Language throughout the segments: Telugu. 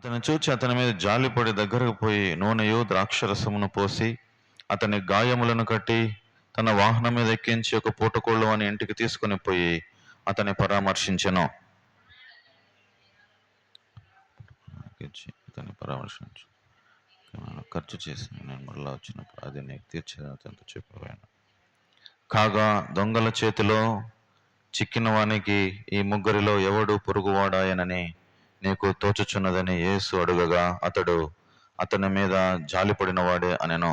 అతన్ని చూచి అతని మీద జాలిపడి దగ్గరకు పోయి నూనెయు ద్రాక్షరసమును పోసి అతని గాయములను కట్టి తన వాహనం మీద ఎక్కించి ఒక పూటకోళ్ళు అని ఇంటికి తీసుకుని పోయి అతన్ని పరామర్శించెను. అతన్ని పరామర్శించు ఖర్చు చేసి నేను మరలా వచ్చినప్పుడు అది నీకు తీర్చేదంత చెప్పాను. కాగా దొంగల చేతిలో చిక్కిన వానికి ఈ ముగ్గురిలో ఎవడు పొరుగువాడాయనని నీకు తోచుచున్నదని యేసు అడుగగా అతడు అతని మీద జాలిపడిన వాడే అనెను.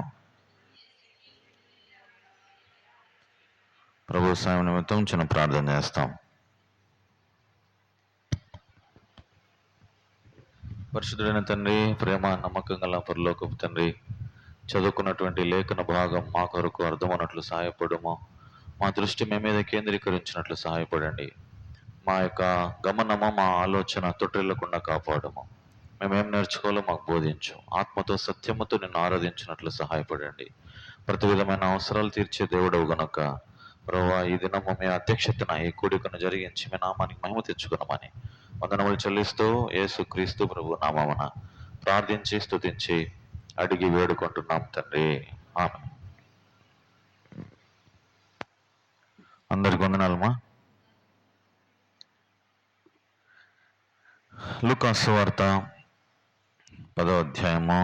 ప్రభు సాయం నిమిత్తం చిన్న ప్రార్థన చేస్తాం. పరిశుద్ధుడైన తండ్రి, ప్రేమ నమ్మకం గల పరలోకపు తండ్రి, చదువుకున్నటువంటి లేఖన భాగం మా కొరకు అర్థమన్నట్లు సహాయపడము. మా దృష్టి మీ మీద కేంద్రీకరించినట్లు సహాయపడండి. మా యొక్క గమనము, మా ఆలోచన తొట్టిల్లకుండా కాపాడము. మేమేం నేర్చుకోవాలో మాకు బోధించు. ఆత్మతో సత్యముతో నిన్ను ఆరాధించినట్లు సహాయపడండి. ప్రతి విధమైన అవసరాలు తీర్చే దేవుడవు గనుక ప్రభువా, ఈ దినము మీ అధ్యక్షతన ఈ కూడికను జరిగించి మీ నామానికి మహిమ తెచ్చుకున్నామని వందనములు చెల్లిస్తూ యేసు క్రీస్తు ప్రభు నామమున ప్రార్థించి స్తుతించి అడిగి వేడుకుంటున్నాం తండ్రి, ఆమేన్. అందరికి వందనాలమ్మా. లూకాసు వార్త 10వ అధ్యాయము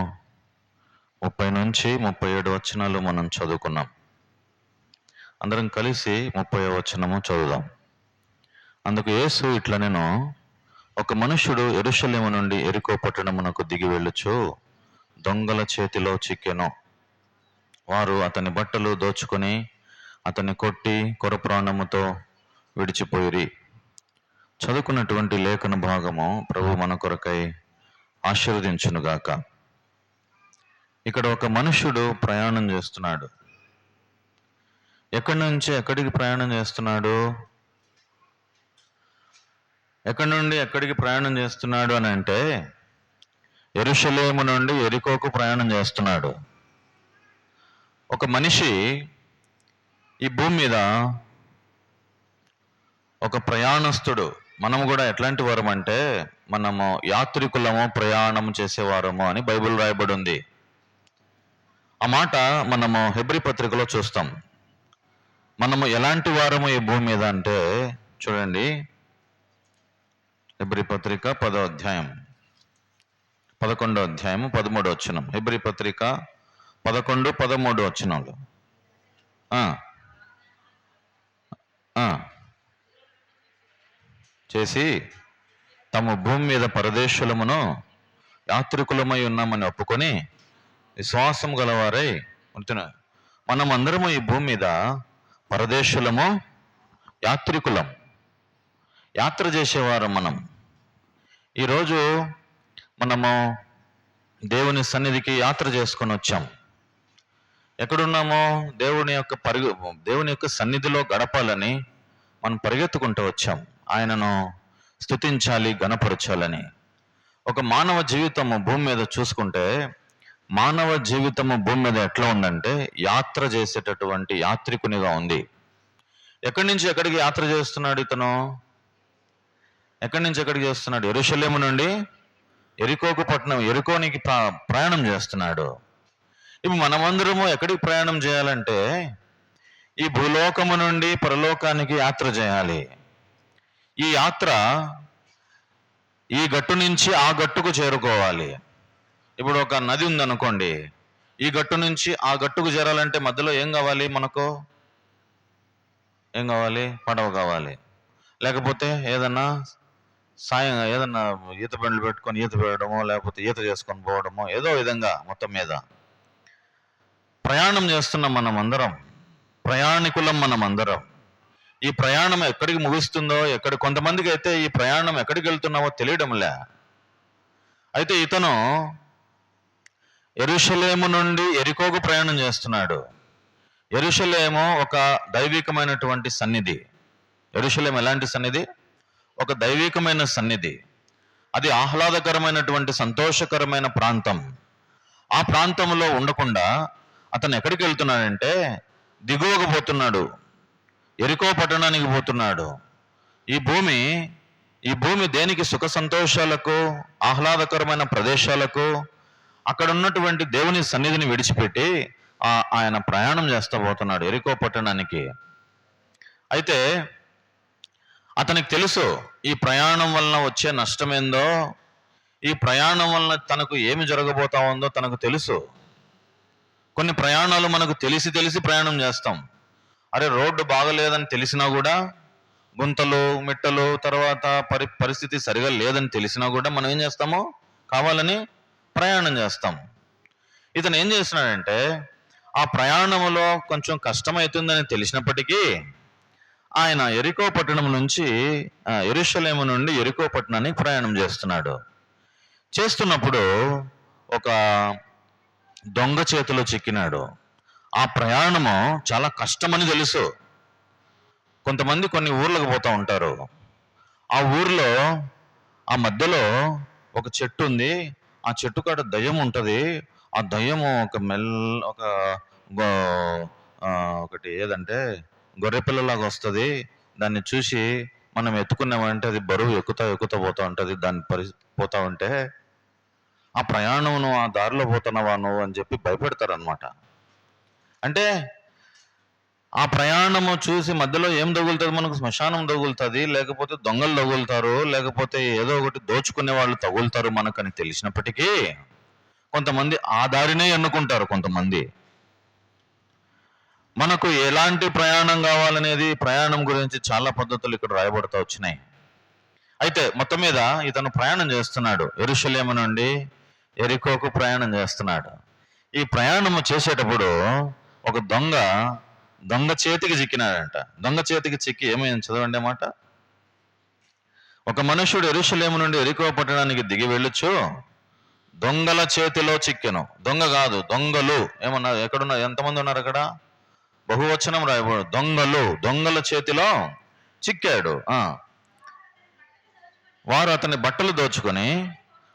30 నుంచి 37 వచనాలు మనం చదువుకున్నాం. అందరం కలిసి 30వ వచనము చదువుదాం. అందుకు యేసు ఇట్లా, నేను ఒక మనుష్యుడు యెరూషలేము నుండి యెరికో పట్టణమునకు దిగి వెళ్ళుచు దొంగల చేతిలో చిక్కెను. వారు అతని బట్టలు దోచుకొని అతన్ని కొట్టి కొరప్రాణముతో విడిచిపోయిరి. చదువుకున్నటువంటి లేఖన భాగము ప్రభు మన కొరకై ఆశీర్వదించునుగాక. ఇక్కడ ఒక మనుష్యుడు ప్రయాణం చేస్తున్నాడు. ఎక్కడి నుంచి ఎక్కడికి ప్రయాణం చేస్తున్నాడు? ఎక్కడి నుండి ఎక్కడికి ప్రయాణం చేస్తున్నాడు అని అంటే, యెరూషలేము నుండి యెరికోకు ప్రయాణం చేస్తున్నాడు. ఒక మనిషి ఈ భూమి మీద ఒక ప్రయాణస్తుడు. మనము కూడా ఎట్లాంటి వారం అంటే, మనము యాత్రికులము, ప్రయాణం చేసేవారము అని బైబిల్ రాయబడి ఉంది. ఆ మాట మనము హెబ్రీ పత్రికలో చూస్తాం. మనము ఎలాంటి వారము ఈ భూమి మీద అంటే, చూడండి, హెబ్రీ పత్రిక 10వ అధ్యాయం 11వ అధ్యాయము 13వ వచనం. హెబ్రీ పత్రిక 11, 13 వచనాలు చేసి, తమ భూమి మీద పరదేశులమును యాత్రికులమై ఉన్నామని ఒప్పుకొని విశ్వాసం గలవారై ఉంటున్నారు. మనం అందరము ఈ భూమి మీద పరదేశులము, యాత్రికులం, యాత్ర చేసేవారు. మనం ఈరోజు మనము దేవుని సన్నిధికి యాత్ర చేసుకొని వచ్చాం. ఎక్కడున్నామో దేవుని యొక్క సన్నిధిలో గడపాలని మనం పరిగెత్తుకుంటూ వచ్చాం. ఆయనను స్తుతించాలి, గణపరచాలని. ఒక మానవ జీవితము భూమి మీద చూసుకుంటే, మానవ జీవితము భూమి మీద ఎట్లా ఉందంటే, యాత్ర చేసేటటువంటి యాత్రికునిగా ఉంది. ఎక్కడి నుంచి ఎక్కడికి యాత్ర చేస్తున్నాడు ఇతను? ఎక్కడి నుంచి ఎక్కడికి చేస్తున్నాడు? యెరూషలేము నుండి యెరికోకు పట్టణం, యెరికోనికి ప్రయాణం చేస్తున్నాడు. ఇప్పుడు మనమందరము ఎక్కడికి ప్రయాణం చేయాలంటే, ఈ భూలోకము నుండి పరలోకానికి యాత్ర చేయాలి. ఈ యాత్ర ఈ గట్టు నుంచి ఆ గట్టుకు చేరుకోవాలి. ఇప్పుడు ఒక నది ఉందనుకోండి, ఈ గట్టు నుంచి ఆ గట్టుకు చేరాలంటే మధ్యలో ఏం కావాలి? మనకు ఏం కావాలి? పడవ కావాలి. లేకపోతే ఏదన్నా ఏదన్నా ఈత బండ్లు పెట్టుకొని ఈత పెట్టడమో, లేకపోతే ఈత చేసుకొని పోవడమో, ఏదో విధంగా మొత్తం మీద ప్రయాణం చేస్తున్నాం. మనం అందరం ప్రయాణికులం. మనం అందరం ఈ ప్రయాణం ఎక్కడికి ముగుస్తుందో, కొంతమందికి అయితే ఈ ప్రయాణం ఎక్కడికి వెళ్తున్నావో తెలియడంలే. అయితే ఇతను యెరూషలేము నుండి యెరికోకు ప్రయాణం చేస్తున్నాడు. యెరూషలేము ఒక దైవికమైనటువంటి సన్నిధి. యెరూషలేము ఎలాంటి సన్నిధి? ఒక దైవికమైన సన్నిధి. అది ఆహ్లాదకరమైనటువంటి, సంతోషకరమైన ప్రాంతం. ఆ ప్రాంతంలో ఉండకుండా అతను ఎక్కడికి వెళ్తున్నాడంటే, దిగువకు పోతున్నాడు, యెరికో పట్టణానికి పోతున్నాడు. ఈ భూమి ఈ భూమి దేనికి? సుఖ సంతోషాలకు, ఆహ్లాదకరమైన ప్రదేశాలకు, అక్కడ ఉన్నటువంటి దేవుని సన్నిధిని విడిచిపెట్టి ఆయన ప్రయాణం చేస్తా పోతున్నాడు యెరికో పట్టణానికి. అయితే అతనికి తెలుసు ఈ ప్రయాణం వలన వచ్చే నష్టమేందో, ఈ ప్రయాణం వలన తనకు ఏమి జరగబోతా ఉందో తనకు తెలుసు. కొన్ని ప్రయాణాలు మనకు తెలిసి ప్రయాణం చేస్తాం. అరే రోడ్డు బాగలేదని తెలిసినా కూడా, గుంతలు మిట్టలు, తర్వాత పరిస్థితి సరిగా లేదని తెలిసినా కూడా మనం ఏం చేస్తాము? కావాలని ప్రయాణం చేస్తాం. ఇతను ఏం చేస్తున్నాడంటే, ఆ ప్రయాణంలో కొంచెం కష్టమవుతుందని తెలిసినప్పటికీ ఆయన యెరికో పట్టణం నుంచి యెరూషలేము నుండి యెరికో పట్టణానికి ప్రయాణం చేస్తున్నాడు. చేస్తున్నప్పుడు ఒక దొంగ చేతిలో చిక్కినాడు. ఆ ప్రయాణము చాలా కష్టమని తెలుసు. కొంతమంది కొన్ని ఊర్లకు పోతూ ఉంటారు. ఆ ఊర్లో ఆ మధ్యలో ఒక చెట్టు ఉంది. ఆ చెట్టు కాడ దయ్యం ఉంటుంది. ఆ దయ్యము ఒకటి ఏదంటే గొర్రె పిల్లలాగా వస్తుంది. దాన్ని చూసి మనం ఎత్తుకున్నామంటే అది బరువు ఎక్కుతా పోతా ఉంటుంది. దాన్ని పోతా ఉంటే ఆ ప్రయాణం నువ్వు ఆ దారిలో పోతున్నావా నువ్వు అని చెప్పి భయపెడతారనమాట. అంటే ఆ ప్రయాణము చూసి మధ్యలో ఏం తగులుతుంది మనకు? శ్మశానం తగులుతుంది, లేకపోతే దొంగలు తగులుతారు, లేకపోతే ఏదో ఒకటి దోచుకునే వాళ్ళు తగులుతారు మనకని తెలిసినప్పటికీ కొంతమంది ఆ దారినే ఎన్నుకుంటారు. కొంతమంది మనకు ఎలాంటి ప్రయాణం కావాలనేది, ప్రయాణం గురించి చాలా పద్ధతులు ఇక్కడ రాయబడుతూ వచ్చినాయి. అయితే మొత్తం మీద ఇతను ప్రయాణం చేస్తున్నాడు. యెరూషలేము నుండి యెరికోకు ప్రయాణం చేస్తున్నాడు. ఈ ప్రయాణము చేసేటప్పుడు ఒక దొంగ చేతికి చిక్కినాడంట. దొంగ చేతికి చిక్కి ఏమైంది చదవండి మాట. ఒక మనుషుడు యెరూషలేము నుండి యెరికో పట్టణానికి దిగి వెళ్ళొచ్చు, దొంగల చేతిలో చిక్కెను. దొంగ కాదు, దొంగలు. ఏమన్నారు? ఎక్కడున్నారు? ఎంతమంది ఉన్నారు అక్కడ? బహువచనం రాయబడు. దొంగల చేతిలో చిక్కాడు. వారు అతని బట్టలు దోచుకొని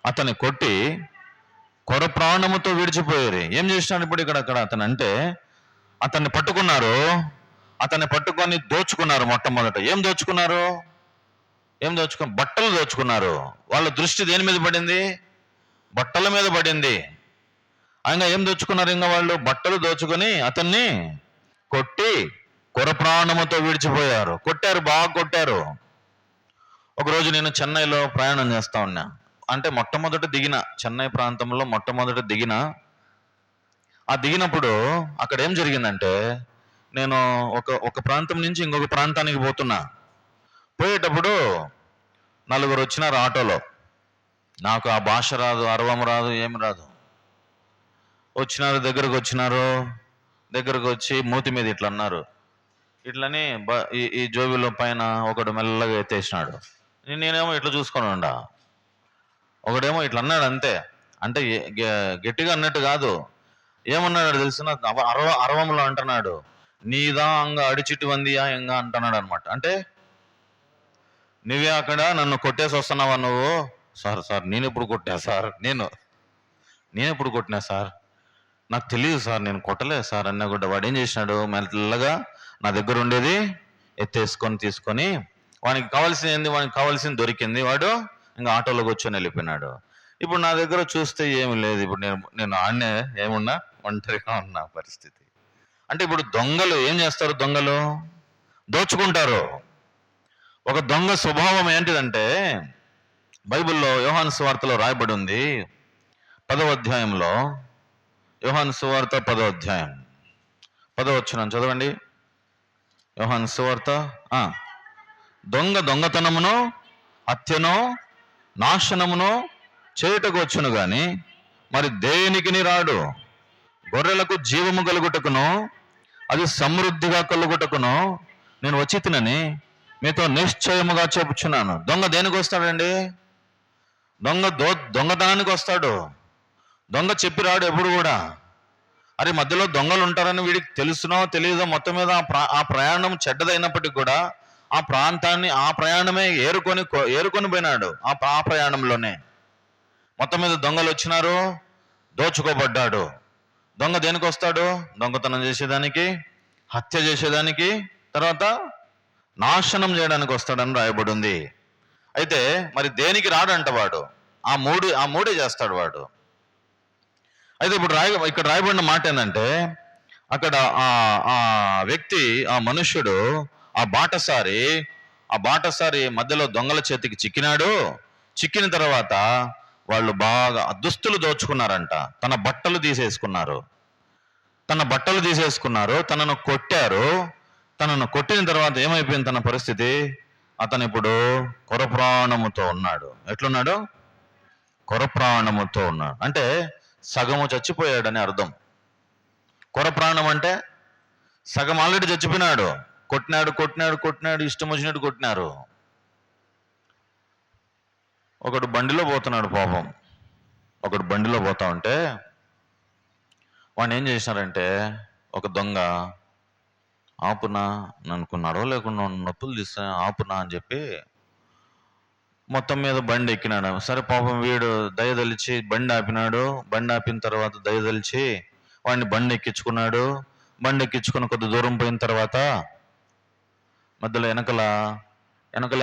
అతన్ని కొట్టి కొర ప్రాణముతో విడిచిపోయారు. ఏం చేసినాడు ఇప్పుడు ఇక్కడ అతను అంటే, అతన్ని పట్టుకున్నారు. అతన్ని పట్టుకొని దోచుకున్నారు. మొట్టమొదట ఏం దోచుకున్నారు? బట్టలు దోచుకున్నారు. వాళ్ళ దృష్టి దేని మీద పడింది? బట్టల మీద పడింది. ఆయన ఏం దోచుకున్నారు? ఇంకా వాళ్ళు బట్టలు దోచుకొని అతన్ని కొట్టి కొర ప్రాణముతో విడిచిపోయారు. కొట్టారు, బాగా కొట్టారు. ఒకరోజు నేను చెన్నైలో ప్రయాణం చేస్తా ఉన్నా. అంటే చెన్నై ప్రాంతంలో మొట్టమొదట దిగినప్పుడు అక్కడ ఏం జరిగిందంటే, నేను ఒక ప్రాంతం నుంచి ఇంకొక ప్రాంతానికి పోయేటప్పుడు నలుగురు వచ్చినారు ఆటోలో. నాకు ఆ భాష రాదు, అరవం రాదు, ఏమి రాదు. దగ్గరకు వచ్చి మూతి మీద ఇట్లా అన్నారు. ఇట్లని ఈ జోబిలో పైన ఒకడు మెల్లగా ఎత్తేసినాడు. నేనేమో ఇట్లా చూసుకొని ఉండా. ఒకడేమో ఇట్లా అన్నాడు అంతే. అంటే గట్టిగా అన్నట్టు కాదు. ఏమన్నాడు తెలిసిన? అరవంలో అంటున్నాడు, నీదా అంగ అడిచిట్టు వందియా ఎంగా అంటున్నాడు అనమాట. అంటే నువ్వే అక్కడ నన్ను కొట్టేసి వస్తున్నావా నువ్వు? సార్ నేను ఎప్పుడు కొట్టా సార్? నేను ఎప్పుడు కొట్టినా సార్? నాకు తెలియదు సార్, నేను కొట్టలేదు సార్ అన్న కూడా. వాడు ఏం చేసినాడు? మెల్లగా నా దగ్గర ఉండేది తీసుకొని వానికి కావాల్సింది దొరికింది. వాడు ఇంకా ఆటోలో కూర్చొని వెళ్ళిపోయినాడు. ఇప్పుడు నా దగ్గర చూస్తే ఏమి లేదు. ఇప్పుడు నేను ఆడనే ఏమున్నా ఒంటరిగా ఉన్న పరిస్థితి. అంటే ఇప్పుడు దొంగలు ఏం చేస్తారు? దొంగలు దోచుకుంటారు. ఒక దొంగ స్వభావం ఏంటిదంటే, బైబిల్లో యోహాను సువార్తలో రాయబడి ఉంది. 10వ అధ్యాయంలో, యోహాను సువార్త 10వ అధ్యాయం 10వ వచనం చదవండి. యోహాను సువార్త. దొంగతనమును, హత్యను, నాశనమును చేయుటకు వచ్చును గాని మరి దేనికిని రాడు. గొర్రెలకు జీవము కలుగుటకును, అది సమృద్ధిగా కలుగుటకును నేను వచ్చి తినని మీతో నిశ్చయముగా చెప్పుచున్నాను. దొంగ దేనికి వస్తాడండి? దొంగతనానికి వస్తాడు. దొంగ చెప్పి రాడు ఎప్పుడు కూడా. అరే మధ్యలో దొంగలు ఉంటారని వీడికి తెలుసునో తెలియదో, మొత్తం మీద ఆ ప్రయాణం చెడ్డదైనప్పటికీ కూడా ఆ ప్రయాణమే ఏరుకొని పోయినాడు. ఆ ప్రయాణంలోనే మొత్తం మీద దొంగలు వచ్చినారు, దోచుకోబడ్డాడు. దొంగ దేనికి వస్తాడు? దొంగతనం చేసేదానికి, హత్య చేసేదానికి, తర్వాత నాశనం చేయడానికి వస్తాడని రాయబడి ఉంది. అయితే మరి దేనికి రాడంట వాడు, ఆ మూడే చేస్తాడు వాడు. అయితే ఇప్పుడు ఇక్కడ రాయబడిన మాట ఏంటంటే, అక్కడ ఆ ఆ వ్యక్తి, ఆ మనుష్యుడు, ఆ బాటసారి మధ్యలో దొంగల చేతికి చిక్కినాడు. చిక్కిన తర్వాత వాళ్ళు బాగా దుస్తులు దోచుకున్నారంట. తన బట్టలు తీసేసుకున్నారు. తనను కొట్టారు. తనను కొట్టిన తర్వాత ఏమైపోయింది తన పరిస్థితి? అతను ఇప్పుడు కొరప్రాణముతో ఉన్నాడు. ఎట్లున్నాడు? కొరప్రాణముతో ఉన్నాడు. అంటే సగము చచ్చిపోయాడని అర్థం. కొరప్రాణం అంటే సగం ఆల్రెడీ చచ్చిపోయినాడు. కొట్టినాడు, ఇష్టం వచ్చినట్టు కొట్టినారు. ఒకడు బండిలో పోతున్నాడు పాపం. ఒకడు బండిలో పోతా ఉంటే వాడిని ఏం చేసినారంటే, ఒక దొంగ ఆపునా, నన్ను నడవలేకుండా నొప్పులు తీస్తా, ఆపునా అని చెప్పి మొత్తం మీద బండి ఎక్కినాడు. సరే పాపం వీడు దయదలిచి బండి ఆపినాడు. బండి ఆపిన తర్వాత దయదలిచి వాడిని బండి ఎక్కించుకున్నాడు. బండి ఎక్కించుకుని కొద్ది దూరం పోయిన తర్వాత మధ్యలో వెనకల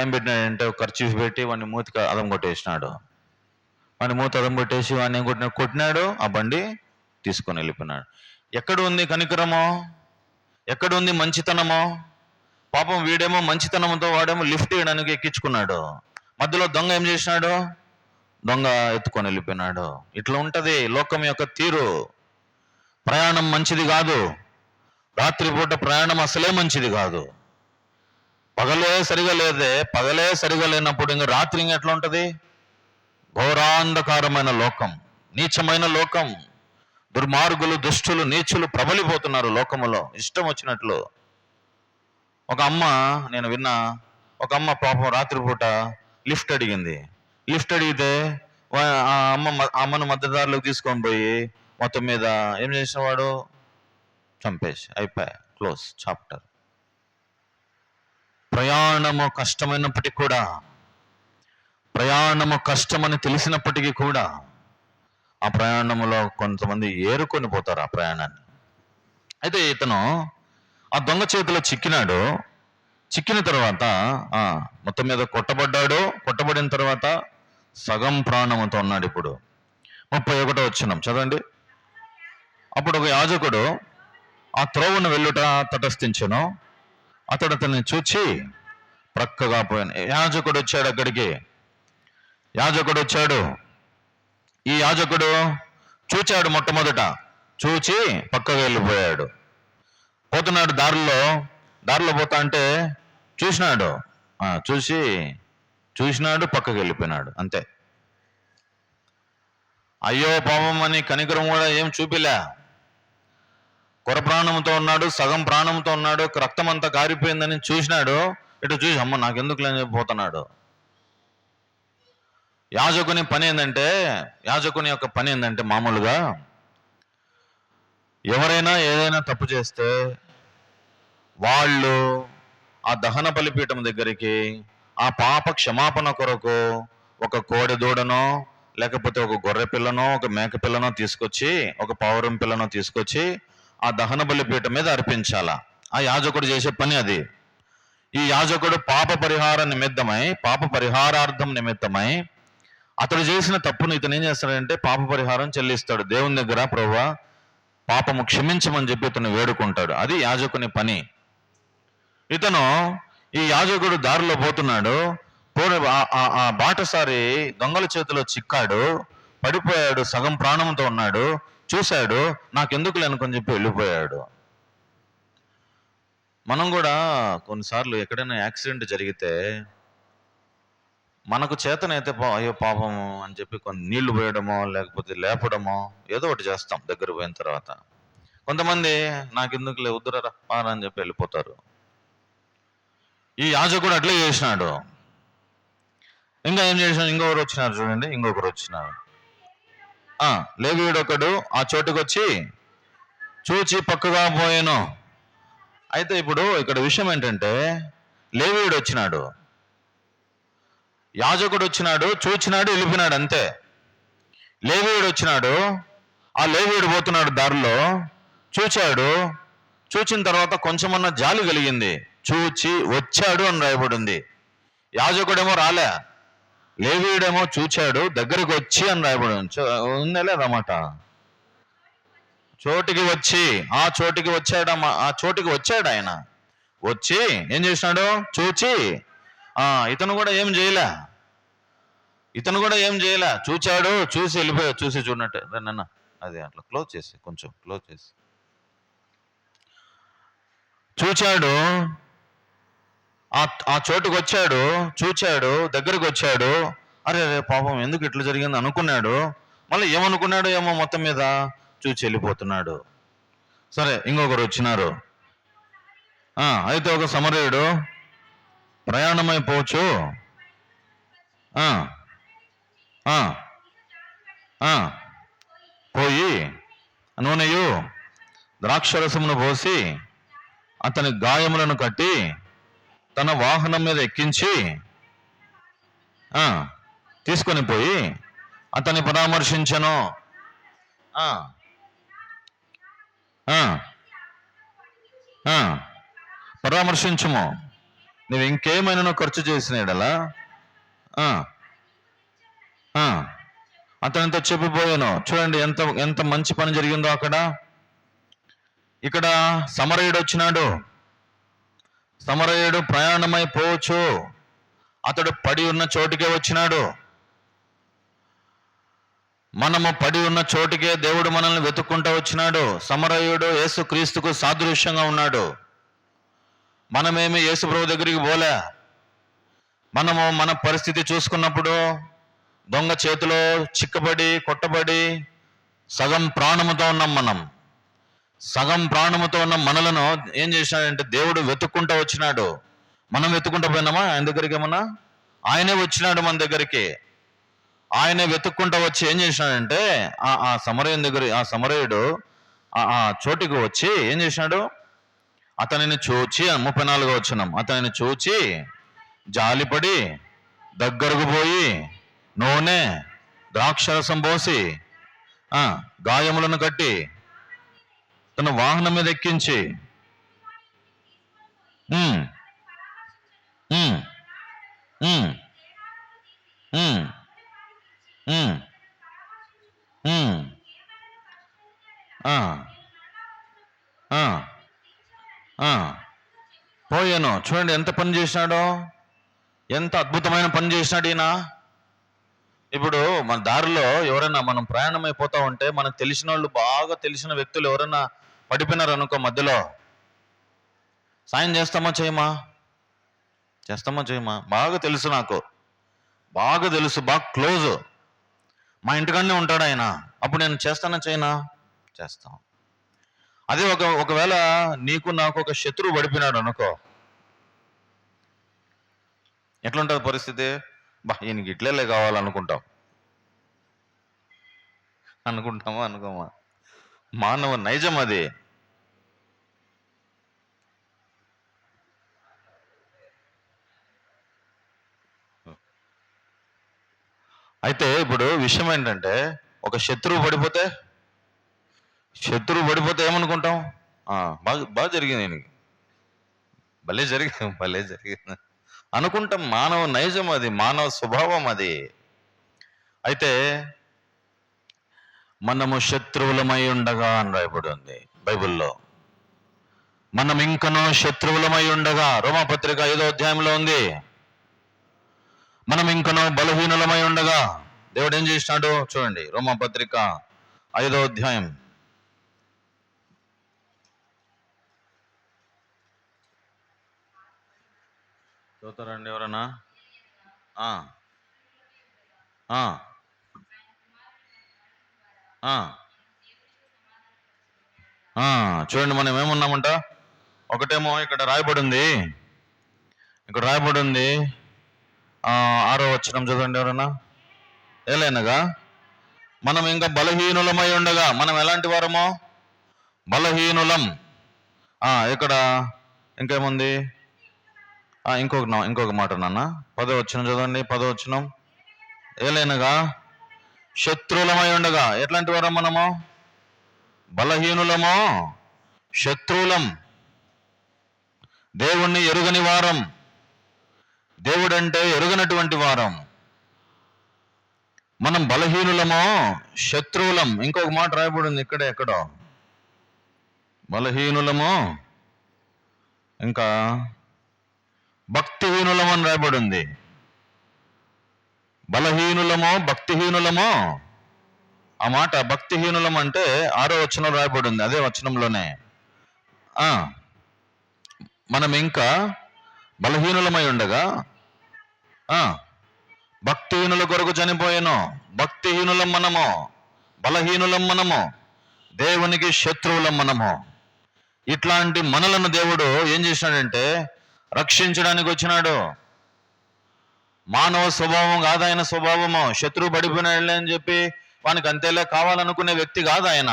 ఏం పెట్టినాడంటే, ఒక ఖర్చీఫ్ పెట్టి వాడిని మూతికి అదం కొట్టేసినాడు. వాడిని మూతి అదం కొట్టేసి వాడిని ఏం కొట్టినాడు, ఆ బండి తీసుకొని వెళ్ళిపోయినాడు. ఎక్కడ ఉంది కనికరమో? ఎక్కడ ఉంది మంచితనమో? పాపం వీడేమో మంచితనంతో వాడేమో లిఫ్ట్ ఇవ్వడానికి ఎక్కించుకున్నాడు. మధ్యలో దొంగ ఏం చేసినాడు? దొంగ ఎత్తుకొని వెళ్ళిపోయినాడు. ఇట్లా ఉంటది లోకం యొక్క తీరు. ప్రయాణం మంచిది కాదు. రాత్రిపూట ప్రయాణం అసలే మంచిది కాదు. పగలే సరిగా లేనప్పుడు ఇంకా రాత్రి ఇంకా ఎట్లా ఉంటది? ఘోరాంధకారమైన లోకం, నీచమైన లోకం. దుర్మార్గులు, దుష్టులు, నీచులు ప్రబలిపోతున్నారు లోకములో ఇష్టం వచ్చినట్లు. ఒక అమ్మ, నేను విన్నా, ఒక అమ్మ పాపం రాత్రిపూట లిఫ్ట్ అడిగింది. లిఫ్ట్ అడిగితే ఆ అమ్మను మధ్యదారులకు తీసుకొని పోయి మొత్తం మీద ఏం చేసిన వాడు? చంపేసి అయిపోయా, క్లోజ్ చాప్టర్. ప్రయాణము కష్టమైనప్పటికీ కూడా, ప్రయాణము కష్టమని తెలిసినప్పటికీ కూడా ఆ ప్రయాణములో కొంతమంది ఏరుకొని పోతారు ఆ ప్రయాణాన్ని. అయితే ఇతను ఆ దొంగ చేతిలో చిక్కినాడు. చిక్కిన తర్వాత మొత్తం మీద కొట్టబడిన తర్వాత సగం ప్రాణముతో ఉన్నాడు. ఇప్పుడు 31వ వచనం చదవండి. అప్పుడు ఒక యాజకుడు ఆ త్రోవను వెళ్ళుట తటస్థించెను. అతడు అతన్ని చూచి ప్రక్కగా పోయాను. యాజకుడు వచ్చాడు అక్కడికి. ఈ యాజకుడు చూచాడు. మొట్టమొదట చూచి పక్కగా వెళ్ళిపోయాడు. పోతున్నాడు, దారిలో పోతా అంటే చూసినాడు, పక్కకి వెళ్ళిపోయినాడు. అంతే. అయ్యో పాపం అని కనికరం కూడా ఏం చూపిలే. కొర ప్రాణంతో ఉన్నాడు, సగం ప్రాణంతో ఉన్నాడు, రక్తం అంతా కారిపోయిందని చూసినాడు. ఇటు చూసి అమ్మ నాకెందుకు లేని పోతున్నాడు. యాజకుని యొక్క పని ఏంటంటే మామూలుగా ఎవరైనా ఏదైనా తప్పు చేస్తే వాళ్ళు ఆ దహన బలిపీఠం దగ్గరికి ఆ పాప క్షమాపణ కొరకు ఒక కోడె దూడనో, లేకపోతే ఒక గొర్రె పిల్లనో, ఒక మేక పిల్లనో తీసుకొచ్చి, ఒక పావురం పిల్లనో తీసుకొచ్చి ఆ దహన బలిపీఠం మీద అర్పించాల. ఆ యాజకుడు చేసే పని అది. ఈ యాజకుడు పాప పరిహారార్థం నిమిత్తమై అతడు చేసిన తప్పును ఇతను ఏం చేస్తాడంటే పాప పరిహారం చెల్లిస్తాడు దేవుని దగ్గర. ప్రభువా పాపము క్షమించమని చెప్పి ఇతను వేడుకుంటాడు. అది యాజకుని పని. ఈ యాజకుడు దారిలో పోతున్నాడు. ఆ బాటసారి దొంగల చేతిలో చిక్కాడు, పడిపోయాడు, సగం ప్రాణంతో ఉన్నాడు. చూశాడు, నాకెందుకు లేనుకొని చెప్పి వెళ్ళిపోయాడు. మనం కూడా కొన్నిసార్లు ఎక్కడైనా యాక్సిడెంట్ జరిగితే మనకు చేతనైతే అయ్యో పాపము అని చెప్పి కొన్ని నీళ్లు పోయడమో, లేకపోతే లేపడమో, ఏదో ఒకటి చేస్తాం దగ్గర పోయిన తర్వాత. కొంతమంది నాకెందుకు వద్దురా అని చెప్పి వెళ్ళిపోతారు. ఈ యాజకుడు అట్లే చేసినాడు. ఇంకా ఏం చేసినాడు? ఇంకొకరు వచ్చినారు చూడండి. లేవీయుడు ఒకడు ఆ చోటుకు వచ్చి చూచి పక్కగా పోయాను. అయితే ఇప్పుడు ఇక్కడ విషయం ఏంటంటే, లేవీయుడు వచ్చినాడు, యాజకుడు వచ్చినాడు, చూచినాడు, వెళ్ళిపోయినాడు అంతే. లేవీయుడు వచ్చినాడు, ఆ లేవీయుడు పోతున్నాడు దారిలో, చూచిన తర్వాత కొంచెమన్నా జాలి కలిగింది, చూచి వచ్చాడు అని రాయబడింది. యాజకుడేమో రాలే, లేవీయుడేమో చూచాడు, దగ్గరకు వచ్చి అని రాయబడి ఉందా లేదన్నమాట. చోటికి వచ్చి, ఆ చోటికి వచ్చాడు ఆయన. వచ్చి ఏం చేసినాడు? చూచి ఇతను కూడా ఏం చేయలే, చూచాడు, చూసి వెళ్ళిపోయాడు. చూసి చూడనట్టు నన్న అది అట్లా క్లోజ్ చేసి, కొంచెం క్లోజ్ చేసి. చూచాడు, ఆ చోటుకు వచ్చాడు, చూచాడు, దగ్గరకు వచ్చాడు. అరే పాపం ఎందుకు ఇట్లా జరిగింది అనుకున్నాడు. మళ్ళీ ఏమనుకున్నాడు ఏమో, మొత్తం మీద చూచి వెళ్ళిపోతున్నాడు. సరే, ఇంకొకరు వచ్చినారు. అయితే ఒక సమరయుడు ప్రయాణమైపోవచ్చు పోయి నూనెయు ద్రాక్షరసమును పోసి అతని గాయములను కట్టి తన వాహనం మీద ఎక్కించి తీసుకొని పోయి అతన్ని పరామర్శించను. పరామర్శించుము. నువ్వు ఇంకేమైనా ఖర్చు చేసినాడలా అతనితో చెప్పిపోయాను. చూడండి ఎంత మంచి పని జరిగిందో అక్కడ. ఇక్కడ సమరయుడు వచ్చినాడు. సమరయుడు ప్రయాణమైపోవచ్చు, అతడు పడి ఉన్న చోటుకే వచ్చినాడు. మనము పడి ఉన్న చోటుకే దేవుడు మనల్ని వెతుక్కుంటూ వచ్చినాడు. సమరయుడు యేసుక్రీస్తుకు సాదృశ్యంగా ఉన్నాడు. మనమేమి యేసు ప్రభు దగ్గరికి పోలే. మనము మన పరిస్థితి చూసుకున్నప్పుడు దొంగ చేతిలో చిక్కబడి కొట్టబడి సగం ప్రాణముతో ఉన్నాం. సగం ప్రాణముతో ఉన్న మనలను ఏం చేసినాడంటే దేవుడు వెతుక్కుంటూ వచ్చినాడు. మనం వెతుక్కుంటూ పోయినామా ఆయన దగ్గరికి? ఏమన్నా ఆయనే వచ్చినాడు మన దగ్గరికి. ఆయనే వెతుక్కుంటూ వచ్చి ఏం చేసినాడంటే ఆ సమరయుడు ఆ చోటికి వచ్చి ఏం చేసినాడు? అతనిని చూచి 34వ వచనం, అతనిని చూచి జాలిపడి దగ్గరకు పోయి నూనె ద్రాక్షరసం పోసి గాయములను కట్టి తన వాహనం మీద ఎక్కించి పోయాను. చూడండి ఎంత పని చేసినాడో, ఎంత అద్భుతమైన పని చేసినాడు ఈయన. ఇప్పుడు మన దారిలో ఎవరైనా మనం ప్రయాణం అయిపోతా ఉంటే మనకు తెలిసిన వాళ్ళు, బాగా తెలిసిన వ్యక్తులు ఎవరైనా పడిపోయినారు అనుకో మధ్యలో, సాయం చేస్తామా చేయమా? బాగా తెలుసు, నాకు బాగా తెలుసు, బాగా క్లోజ్. మా ఇంటికాడనే ఉంటాడు ఆయన. అప్పుడు నేను చేస్తానా చేయనా? చేస్తాం. అదే ఒకవేళ నీకు నాకు ఒక శత్రువు పడిపోయినాడు అనుకో, ఎట్లుంటుంది పరిస్థితి? ఈయనకి ఇట్లే కావాలనుకుంటాం. అనుకుంటామా అనుకోమా? మానవ నైజం అది. అయితే ఇప్పుడు విషయం ఏంటంటే, ఒక శత్రువు పడిపోతే ఏమనుకుంటాం? బాగా జరిగింది, ఈయనకి భలే జరిగింది అనుకుంటాం. మానవ నైజం అది, మానవ స్వభావం అది. అయితే మనము శత్రువులమై ఉండగా అని రాయబడి ఉంది బైబిల్లో. మనం ఇంకనూ శత్రువులమై ఉండగా, రోమాపత్రిక 5వ అధ్యాయంలో ఉంది. మనం ఇంకనూ బలహీనులమై ఉండగా దేవుడు ఏం చేసినాడు? చూడండి, రోమాపత్రిక 5వ అధ్యాయం చూస్తారండి ఎవరన్నా? చూడండి, మనం ఏమున్నామంట? ఒకటేమో ఇక్కడ రాయబడి ఉంది, 6వ వచనం చదవండి ఎవరన్నా. ఏలైనగా మనం ఇంకా బలహీనులమై ఉండగా, మనం ఎలాంటి వారమో? బలహీనులం. ఇక్కడ ఇంకేముంది? ఇంకొక మాట నాన్న, 10వ వచనం చదవండి. 10వ వచనం, ఏలైనగా శత్రువులమై ఉండగా. ఎట్లాంటి వారం మనము? బలహీనులమో, శత్రువులం, దేవుణ్ణి ఎరుగని వారం, దేవుడంటే ఎరుగనటువంటి వారం. మనం బలహీనులమో, శత్రువులం. ఇంకొక మాట రాయబడింది ఇక్కడే ఎక్కడో, బలహీనులమో ఇంకా భక్తిహీనులము అని రాయబడింది. బలహీనులమో భక్తిహీనులమో, ఆ మాట భక్తిహీనులం అంటే 6వ వచనం రాయబడింది, అదే వచనంలోనే. మనం ఇంకా బలహీనులమై ఉండగా భక్తిహీనుల కొరకు చనిపోయాను. భక్తిహీనులం మనము, బలహీనులం మనము, దేవునికి శత్రువులం మనము. ఇట్లాంటి మనలను దేవుడు ఏం చేసినాడంటే రక్షించడానికి వచ్చినాడు. మానవ స్వభావం కాదు ఆయన స్వభావము. శత్రువు పడిపోయినాడులే అని చెప్పి వానికి అంతేలా కావాలనుకునే వ్యక్తి కాదు ఆయన.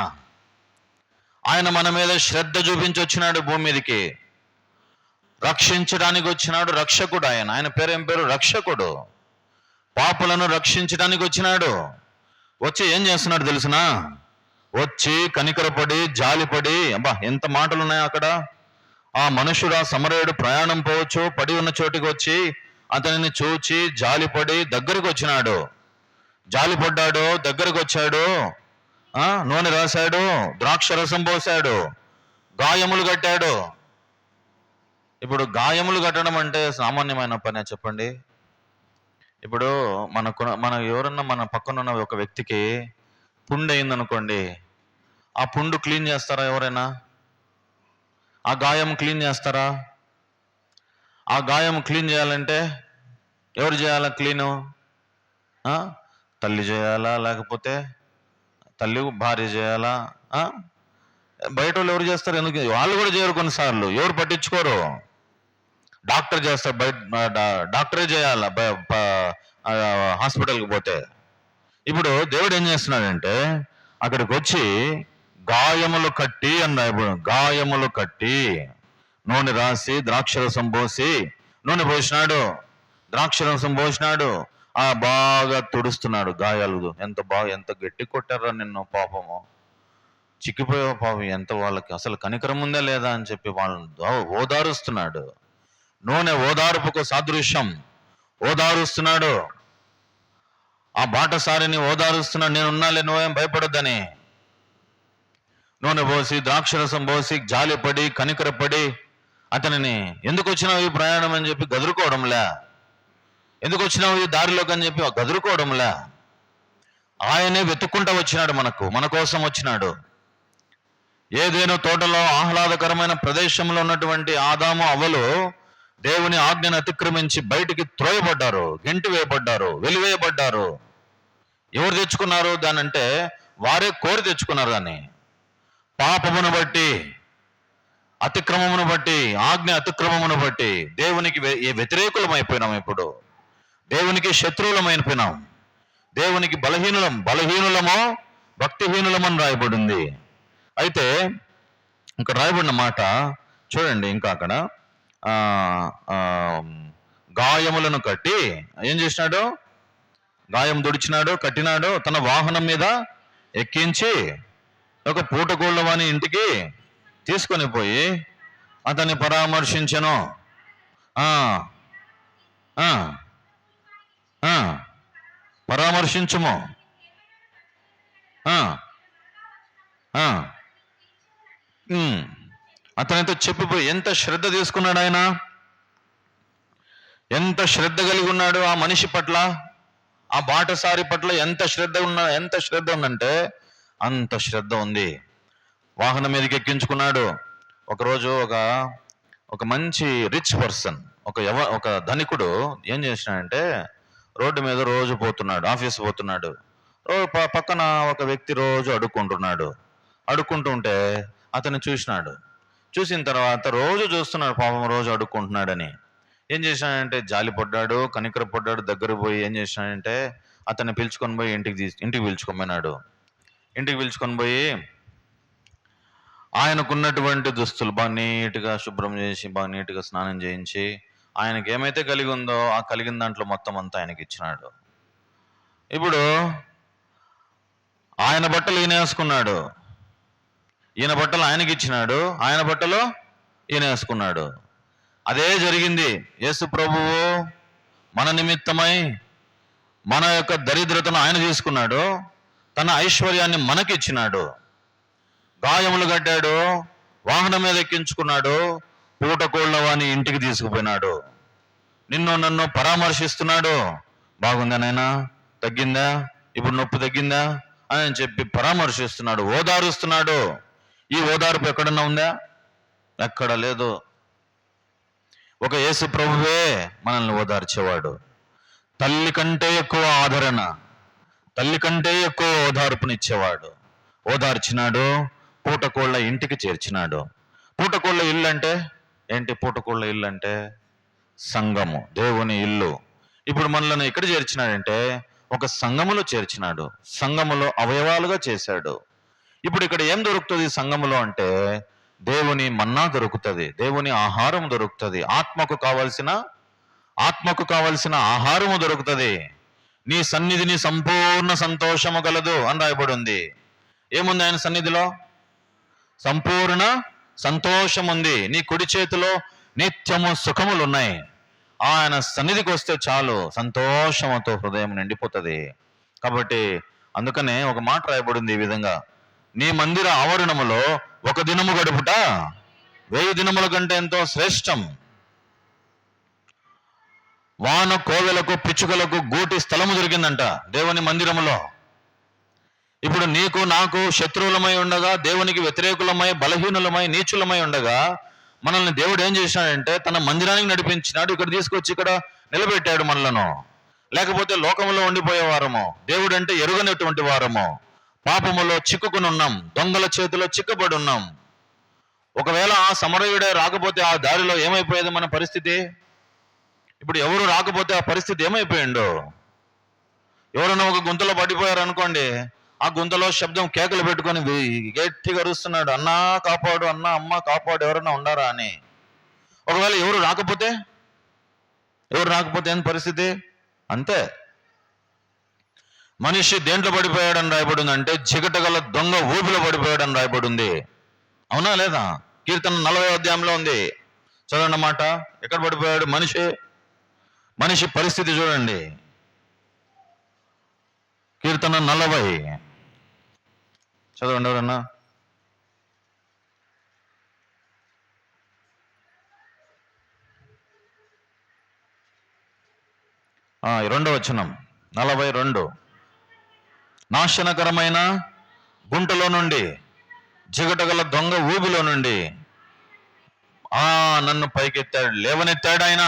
ఆయన మన మీద శ్రద్ధ చూపించి వచ్చినాడు భూమి మీదకి. రక్షించడానికి వచ్చినాడు రక్షకుడు. ఆయన పేరేం పేరు? రక్షకుడు. పాపులను రక్షించడానికి వచ్చినాడు. వచ్చి ఏం చేస్తున్నాడు తెలుసునా? వచ్చి కనికరపడి జాలిపడి, అబ్బా ఎంత మాటలు ఉన్నాయి అక్కడ. ఆ మనుషుడు, ఆ సమరయుడు ప్రయాణం పోవచ్చు, పడి ఉన్న చోటికి వచ్చి అతనిని చూచి జాలిపడి దగ్గరకు వచ్చినాడు. జాలిపడ్డాడు, దగ్గరకు వచ్చాడు, నూనె రాశాడు, ద్రాక్ష రసం పోశాడు, గాయములు కట్టాడు. ఇప్పుడు గాయములు కట్టడం అంటే సామాన్యమైన పనే చెప్పండి? ఇప్పుడు మన ఎవరన్నా మన పక్కన ఉన్న ఒక వ్యక్తికి పుండు అయిందనుకోండి, ఆ పుండు క్లీన్ చేస్తారా ఎవరైనా? ఆ గాయం క్లీన్ చేస్తారా? ఆ గాయం క్లీన్ చేయాలంటే ఎవరు చేయాలా క్లీను? తల్లి చేయాలా, లేకపోతే తల్లి భార్య చేయాలా? బయట వాళ్ళు ఎవరు చేస్తారు? ఎందుకు వాళ్ళు కూడా చేయరు కొన్నిసార్లు, ఎవరు పట్టించుకోరు. డాక్టర్ చేస్తారు, బయట డాక్టరే చేయాలా హాస్పిటల్కి పోతే. ఇప్పుడు దేవుడు ఏం చేస్తున్నాడంటే అక్కడికి వచ్చి గాయములు కట్టి అన్నాడు. గాయములు కట్టి నూనె రాసి ద్రాక్షరసం పోసి, నూనె పోసినాడు, ద్రాక్షరసం పోసినాడు, బాగా తుడుస్తున్నాడు గాయాలు. ఎంత గట్టి కొట్టారా నిన్ను, పాపము చిక్కిపోయావు పాపం, ఎంత వాళ్ళకి అసలు కనికరం ఉందా లేదా అని చెప్పి వాళ్ళని ఓదారుస్తున్నాడు. నూనె ఓదార్పుకు సాదృశ్యం. ఓదారుస్తున్నాడు, ఆ బాటసారిని ఓదారుస్తున్నాడు. నేనున్నాలే, నువ్వేం భయపడొద్దని. నూనె పోసి ద్రాక్షరసం పోసి జాలిపడి కనికరపడి అతనిని, ఎందుకు వచ్చినావు ఈ ప్రయాణం అని చెప్పి గదురుకోవడంలే, ఎందుకు వచ్చినావు ఈ దారిలోకి అని చెప్పి గదురుకోవడంలే. ఆయనే వెతుక్కుంటా వచ్చినాడు, మన కోసం వచ్చినాడు. ఏదేనో తోటలో ఆహ్లాదకరమైన ప్రదేశంలో ఉన్నటువంటి ఆదాము అవ్వలు దేవుని ఆజ్ఞను అతిక్రమించి బయటికి త్రోయబడ్డారు, గెంటి వేయబడ్డారు, వెలివేయబడ్డారు. ఎవరు తెచ్చుకున్నారు దాన్ని అంటే వారే కోరి తెచ్చుకున్నారు దాన్ని. పాపమును బట్టి, అతిక్రమమును బట్టి, ఆజ్ఞ అతిక్రమమును బట్టి దేవునికి వ్యతిరేకులమైపోయినాం. ఇప్పుడు దేవునికి శత్రువులమైపోయినాం. దేవునికి బలహీనులమో భక్తిహీనులమని రాయబడింది. అయితే ఇంకా రాయబడిన మాట చూడండి, ఇంకా అక్కడ గాయములను కట్టి ఏం చేసినాడు? గాయం దుడిచినాడు, కట్టినాడు, తన వాహనం మీద ఎక్కించి ఒక పూటగోళ్ళ వాని ఇంటికి తీసుకొని పోయి అతన్ని పరామర్శించెను. పరామర్శించుము. అతనితో చెప్పిపోయి, ఎంత శ్రద్ధ తీసుకున్నాడు ఆయన, ఎంత శ్రద్ధ కలిగి ఉన్నాడు ఆ మనిషి పట్ల, ఆ బాటసారి పట్ల ఎంత శ్రద్ధ ఉందంటే అంత శ్రద్ధ ఉంది. వాహనం మీదకి ఎక్కించుకున్నాడు. ఒకరోజు ఒక మంచి రిచ్ పర్సన్, ఒక ధనికుడు ఏం చేసినాడంటే రోడ్డు మీద రోజు పోతున్నాడు, ఆఫీస్ పోతున్నాడు. పక్కన ఒక వ్యక్తి రోజు అడుక్కుంటుంటే అతను చూసినాడు. చూసిన తర్వాత రోజు చూస్తున్నాడు, పాపం రోజు అడుక్కుంటున్నాడని. ఏం చేసినాడంటే జాలిపడ్డాడు, కనికరపడ్డాడు. దగ్గర పోయి ఏం చేసినాడంటే అతన్ని పిలుచుకొని పోయి ఇంటికి పిలుచుకొని పోయి ఆయనకున్నటువంటి దుస్తులు బాగా నీట్గా శుభ్రం చేసి, బాగా నీట్గా స్నానం చేయించి, ఆయనకి ఏమైతే కలిగి ఉందో ఆ కలిగిన దాంట్లో మొత్తం అంతా ఆయనకి ఇచ్చినాడు. ఇప్పుడు ఆయన బట్టలు ఈయన వేసుకున్నాడు, ఈయన బట్టలు ఆయనకి ఇచ్చినాడు, ఆయన బట్టలు ఈయన వేసుకున్నాడు. అదే జరిగింది. యేసు ప్రభువు మన నిమిత్తమై మన యొక్క దరిద్రతను ఆయన తీసుకున్నాడు, తన ఐశ్వర్యాన్ని మనకిచ్చినాడు. గాయములు కట్టాడు, వాహనం మీద ఎక్కించుకున్నాడు, పూటకోళ్ళ వాని ఇంటికి తీసుకుపోయినాడు. నిన్ను నన్ను పరామర్శిస్తున్నాడు. బాగుందా నాయనా, తగ్గిందా, ఇప్పుడు నొప్పి తగ్గిందా అని చెప్పి పరామర్శిస్తున్నాడు, ఓదారుస్తున్నాడు. ఈ ఓదార్పు ఎక్కడన్నా ఉందా? ఎక్కడ లేదు. ఒక యేసు ప్రభువే మనల్ని ఓదార్చేవాడు. తల్లి కంటే ఎక్కువ ఆదరణ, తల్లి కంటే ఎక్కువ ఓదార్పునిచ్చేవాడు. ఓదార్చినాడు, పూటకోళ్ళ ఇంటికి చేర్చినాడు. పూటకోళ్ళ ఇల్లు అంటే ఏంటి? పూటకోళ్ళ ఇల్లు అంటే సంఘము, దేవుని ఇల్లు. ఇప్పుడు మనల్ని ఎక్కడ చేర్చినాడంటే ఒక సంఘములో చేర్చినాడు, సంఘములో అవయవాలుగా చేశాడు. ఇప్పుడు ఇక్కడ ఏం దొరుకుతుంది సంఘములో అంటే దేవుని మన్నా దొరుకుతుంది, దేవుని ఆహారం దొరుకుతుంది, ఆత్మకు కావలసిన ఆహారము దొరుకుతుంది. నీ సన్నిధిని సంపూర్ణ సంతోషము కలదు అని రాయబడి ఉంది. ఏముంది ఆయన సన్నిధిలో? సంపూర్ణ సంతోషం ఉంది. నీ కుడి చేతిలో నిత్యము సుఖములు ఉన్నాయి. ఆయన సన్నిధికి వస్తే చాలు, సంతోషంతో హృదయం నిండిపోతుంది. కాబట్టి అందుకనే ఒక మాట రాయబడింది ఈ విధంగా, నీ మందిర ఆవరణములో ఒక దినము గడుపుట 1000 దినముల కంటే ఎంతో శ్రేష్టం. వాన కోవెలకు పిచ్చుకలకు గూటి స్థలము దొరికిందంట దేవుని మందిరములో. ఇప్పుడు నీకు నాకు శత్రువులమై ఉండగా, దేవునికి వ్యతిరేకులమై, బలహీనులమై, నీచులమై ఉండగా మనల్ని దేవుడు ఏం చేసినాడంటే తన మందిరానికి నడిపించినాడు. ఇక్కడ తీసుకొచ్చి ఇక్కడ నిలబెట్టాడు మనలను. లేకపోతే లోకములో ఉండిపోయేవారము, దేవుడు అంటే ఎరుగనటువంటి వారము, పాపములో చిక్కుకుని ఉన్నాం, దొంగల చేతిలో చిక్కబడి ఉన్నాం. ఒకవేళ ఆ సమరయుడే రాకపోతే ఆ దారిలో ఏమైపోయేది మన పరిస్థితి? ఇప్పుడు ఎవరు రాకపోతే ఆ పరిస్థితి ఏమైపోయిండు? ఎవరైనా ఒక గుంతలో పడిపోయారు అనుకోండి, ఆ గుంతలో శబ్దం కేకలు పెట్టుకొని గట్టిగా అరుస్తున్నాడు, అన్నా కాపాడు, అన్నా అమ్మ కాపాడు, ఎవరైనా ఉండారా అని. ఒకవేళ ఎవరు రాకపోతే ఏం పరిస్థితి? అంతే. మనిషి దేంట్లో పడిపోయాడని రాయబడింది అంటే జిగటగల దొంగ ఊపిలో పడిపోయాడని రాయబడింది. అవునా లేదా? కీర్తన 40వ అధ్యాయంలో ఉంది, చదవండి అన్నమాట. ఎక్కడ పడిపోయాడు మనిషి పరిస్థితి చూడండి. కీర్తన 40 చదవండి ఎవరన్నా. రెండవ వచనం, 42. నాశనకరమైన గుంటలో నుండి, జిగటగల దొంగ ఊబిలో నుండి నన్ను పైకెత్తాడు, లేవనెత్తాడు ఆయన.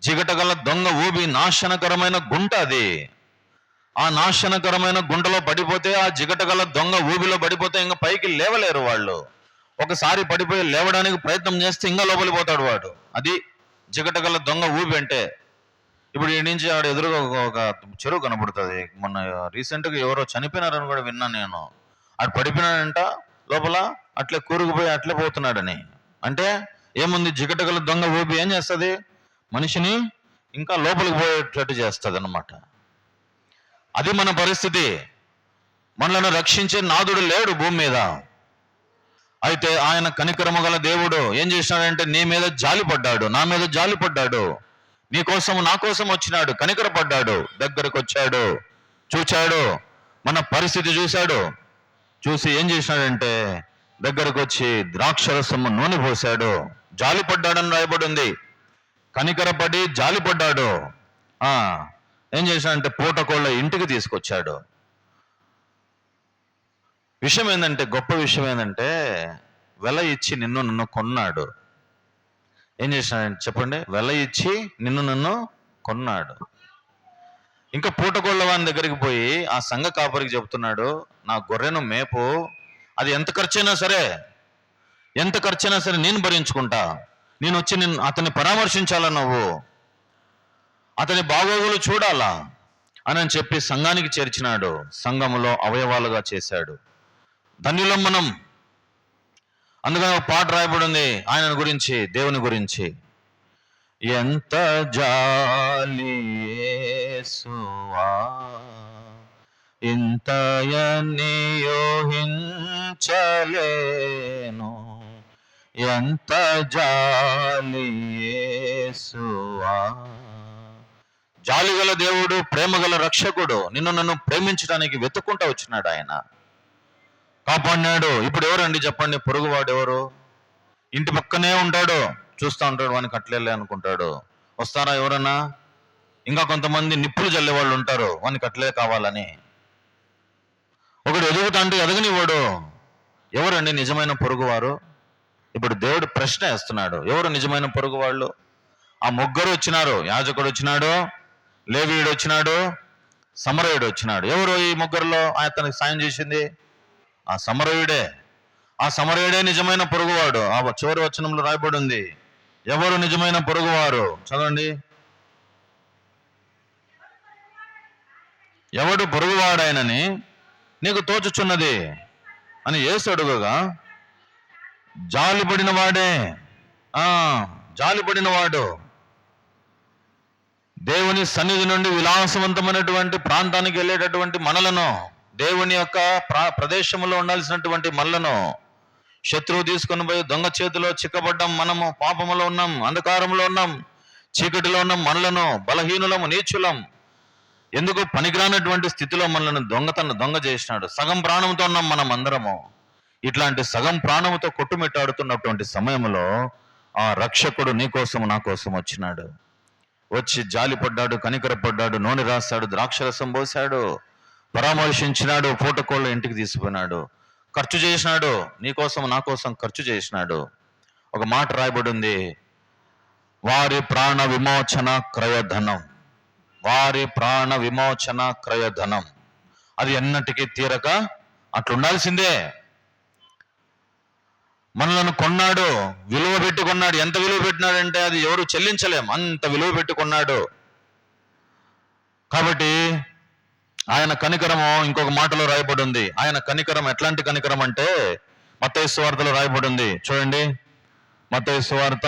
జిగటగల దొంగ ఊబి నాశనకరమైన గుంట అది. ఆ నాశనకరమైన గుంటలో పడిపోతే, ఆ జిగటగల దొంగ ఊబిలో పడిపోతే ఇంకా పైకి లేవలేరు వాళ్ళు. ఒకసారి పడిపోయి లేవడానికి ప్రయత్నం చేస్తే ఇంకా లోపలిపోతాడు వాడు. అది జిగటగల దొంగ ఊబి అంటే. ఇప్పుడు ఈ నుంచి ఆడ ఎదురుగా ఒక చెరువు కనబడుతుంది. మొన్న రీసెంట్గా ఎవరో చనిపోయినారని కూడా విన్నాను నేను. ఆడు పడిపోయినాడంట లోపల, అట్లే కూరుకుపోయి అట్లే పోతున్నాడని. అంటే ఏముంది? జిగటగల దొంగ ఊబి ఏం చేస్తుంది? మనిషిని ఇంకా లోపలికి పోయేటట్టు చేస్తుంది అన్నమాట. అది మన పరిస్థితి. మనలను రక్షించే నాదుడు లేడు భూమి మీద. అయితే ఆయన కనికరము గల దేవుడు ఏం చేసినాడంటే నీ మీద జాలిపడ్డాడు, నా మీద జాలిపడ్డాడు, నీ కోసం నా కోసం వచ్చినాడు, కనికరపడ్డాడు, దగ్గరకు వచ్చాడు, చూచాడు, మన పరిస్థితి చూశాడు. చూసి ఏం చేసినాడంటే దగ్గరకు వచ్చి ద్రాక్షరసము నూనె పోశాడు. జాలిపడ్డాడని రాయబడింది. కనికరపడి జాలిపడ్డాడు. ఏం చేశాడంటే పూటకోళ్ళ ఇంటికి తీసుకొచ్చాడు. విషయం ఏంటంటే, గొప్ప విషయం ఏంటంటే వెల ఇచ్చి నన్ను కొన్నాడు. ఏం చేసినాడంటే చెప్పండి, వెల ఇచ్చి నన్ను కొన్నాడు. ఇంకా పూటకోళ్ళ వాని దగ్గరికి పోయి ఆ సంఘ కాపరికి చెబుతున్నాడు, నా గొర్రెను మేపు, అది ఎంత ఖర్చైనా సరే నేను భరించుకుంటా, నేను వచ్చి అతన్ని పరామర్శించాలా, నువ్వు అతని బాగోగులు చూడాలా అని చెప్పి సంఘానికి చేర్చినాడు. సంఘములో అవయవాలుగా చేశాడు. ధన్యులం మనం. అందుకని ఒక పాట రాయబడింది ఆయన గురించి, దేవుని గురించి. ఎంత జాలి యేసువా, ఇంతయని యోహించలేను, ఎంత జాలి యేసువా, జాలిగల దేవుడు, ప్రేమగల రక్షకుడు, నిన్ను నన్ను ప్రేమించడానికి వెతుక్కుంటూ వచ్చినాడు ఆయన, కాపాడినాడు. ఇప్పుడు ఎవరండి చెప్పండి, పొరుగువాడు ఎవరు? ఇంటి పక్కనే ఉంటాడు, చూస్తూ ఉంటాడు, వానికి అట్లేలే అనుకుంటాడు. వస్తారా ఎవరన్నా? ఇంకా కొంతమంది నిప్పులు జల్లే వాళ్ళు ఉంటారు, వానికి అట్లే కావాలని. ఒకడు ఎదుగుతాంటే ఎదగనివాడు. ఎవరండి నిజమైన పొరుగువారు? ఇప్పుడు దేవుడు ప్రశ్న వేస్తున్నాడు, ఎవరు నిజమైన పొరుగు వాళ్ళు? ఆ ముగ్గురు వచ్చినారు. యాజకుడు వచ్చినాడు, లేవీయుడు వచ్చినాడు, సమరయుడు వచ్చినాడు. ఎవరు ఈ ముగ్గురులో అతనికి సాయం చేసింది? ఆ సమరయుడే. ఆ సమరయుడే నిజమైన పొరుగువాడు. ఆ చివరి వచనంలో రాయబడి ఉంది, ఎవరు నిజమైన పొరుగువారు? చదవండి. ఎవడు పొరుగువాడైనని నీకు తోచుచున్నది అని యేసు అడుగగా, జాలిపడిన వాడే, జాలిపడిన వాడు, దేవుని సన్నిధి నుండి విలాసవంతమైనటువంటి ప్రాంతానికి వెళ్ళేటటువంటి మనలను, దేవుని యొక్క ప్రదేశంలో ఉండాల్సినటువంటి మనలను శత్రువు తీసుకొని పోయి దొంగ చేతిలో చిక్కబడ్డాం. మనము పాపములో ఉన్నాం, అంధకారంలో ఉన్నాం, చీకటిలో ఉన్నాం. మనలను బలహీనులము, నీచులం, ఎందుకు పనికిరానటువంటి స్థితిలో మనల్ని దొంగ చేసినాడు. సగం ప్రాణంతో ఉన్నాం మనం అందరము. ఇట్లాంటి సగం ప్రాణంతో కొట్టుమిట్టాడుతున్నటువంటి సమయంలో ఆ రక్షకుడు నీ కోసం నా కోసం వచ్చినాడు. వచ్చి జాలిపడ్డాడు, కనికరపడ్డాడు, నూనె రాశాడు, ద్రాక్షరసం పోశాడు, పరామర్శించినాడు, పూటకోళ్ళ ఇంటికి తీసుకుపోయినాడు, ఖర్చు చేసినాడు, నీ కోసం నా కోసం ఖర్చు చేసినాడు. ఒక మాట రాయబడి ఉంది, వారి ప్రాణ విమోచన క్రయధనం. వారి ప్రాణ విమోచన క్రయధనం. అది ఎన్నటికీ తీరక అట్లుండాల్సిందే. మనలను కొన్నాడు, విలువ పెట్టుకున్నాడు. ఎంత విలువ పెట్టినాడంటే అది ఎవరు చెల్లించలేం, అంత విలువ పెట్టుకున్నాడు. కాబట్టి ఆయన కనికరము ఇంకొక మాటలో రాయబడి ఉంది. ఆయన కనికరం ఎట్లాంటి కనికరం అంటే మత్తయి సువార్తలో రాయబడి ఉంది. చూడండి, మత్తయి సువార్త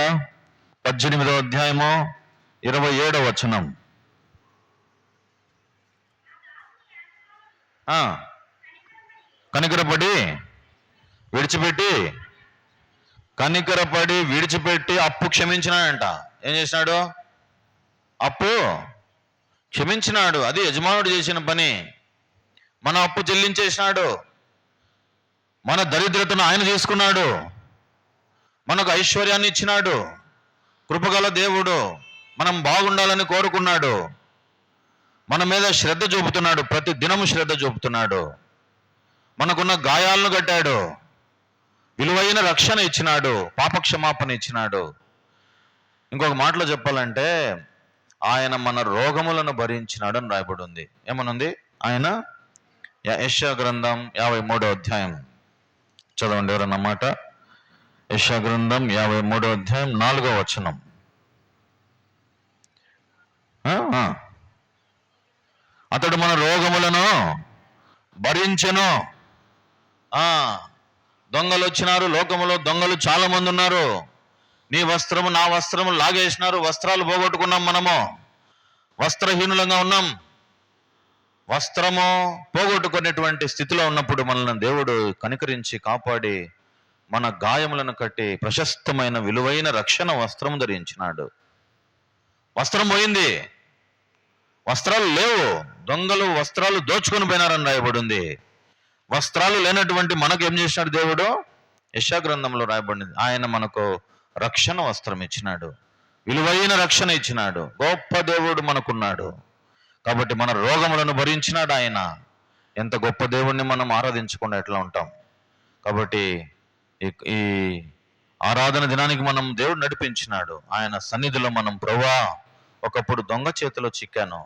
18వ అధ్యాయము 27వ వచనం. కనికరపడి విడిచిపెట్టి అప్పు క్షమించినాడంట. ఏం చేసినాడు? అప్పు క్షమించినాడు. అది యజమానుడు చేసిన పని. మన అప్పు చెల్లించేసినాడు. మన దరిద్రతను ఆయన తీసుకున్నాడు. మనకు ఐశ్వర్యాన్ని ఇచ్చినాడు. కృపగల దేవుడు మనం బాగుండాలని కోరుకున్నాడు. మన మీద శ్రద్ధ చూపుతున్నాడు, ప్రతి దినము శ్రద్ధ చూపుతున్నాడు. మనకున్న గాయాలను కట్టాడు, విలువైన రక్షణ ఇచ్చినాడు, పాపక్షమాపణ ఇచ్చినాడు. ఇంకొక మాటలో చెప్పాలంటే ఆయన మన రోగములను భరించినాడు అని రాయబడి ఉంది. ఏమనుంది? ఆయన యెషయా గ్రంథం 53వ అధ్యాయం చదవండి ఎవరన్నమాట. యెషయా గ్రంథం 53వ అధ్యాయం 4వ వచనం. అతడు మన రోగములను భరించెను. దొంగలు వచ్చినారు, లోకములో దొంగలు చాలా మంది ఉన్నారు. నీ వస్త్రము నా వస్త్రము లాగేసినారు, వస్త్రాలు పోగొట్టుకున్నాం. మనము వస్త్రహీనులంగా ఉన్నాం. వస్త్రము పోగొట్టుకునేటువంటి స్థితిలో ఉన్నప్పుడు మనల్ని దేవుడు కనికరించి కాపాడి మన గాయములను కట్టి ప్రశస్తమైన విలువైన రక్షణ వస్త్రం ధరించినాడు. వస్త్రం పోయింది, వస్త్రాలు లేవు. దొంగలు వస్త్రాలు దోచుకొని పోయినారని రాయబడింది. వస్త్రాలు లేనటువంటి మనకు ఏం చేసినాడు దేవుడు? యెషయా గ్రంథంలో రాయబడింది, ఆయన మనకు రక్షణ వస్త్రం ఇచ్చినాడు, విలువైన రక్షణ ఇచ్చినాడు. గొప్ప దేవుడు మనకున్నాడు. కాబట్టి మన రోగములను భరించినాడు ఆయన. ఎంత గొప్ప దేవుణ్ణి మనం ఆరాధించకుండా ఎట్లా ఉంటాం? కాబట్టి ఈ ఆరాధన దినానికి మనం దేవుడు నడిపించినాడు. ఆయన సన్నిధిలో మనం, ప్రభువా ఒకప్పుడు దొంగ చేతిలో చిక్కాను,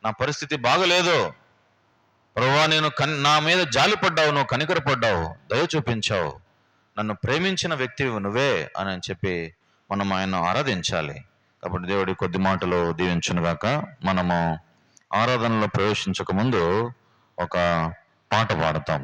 నా పరిస్థితి బాగలేదు, ప్రభువా నేను నా మీద జాలిపడ్డావు, నువ్వు కనికరపడ్డావు, దయ చూపించావు, నన్ను ప్రేమించిన వ్యక్తివి నువ్వే అని చెప్పి మనం ఆయన ఆరాధించాలి. కాబట్టి దేవుడి కొద్ది మాటలు దీవించునుగాక. మనము ఆరాధనలో ప్రవేశించక ముందు ఒక పాట పాడతాం.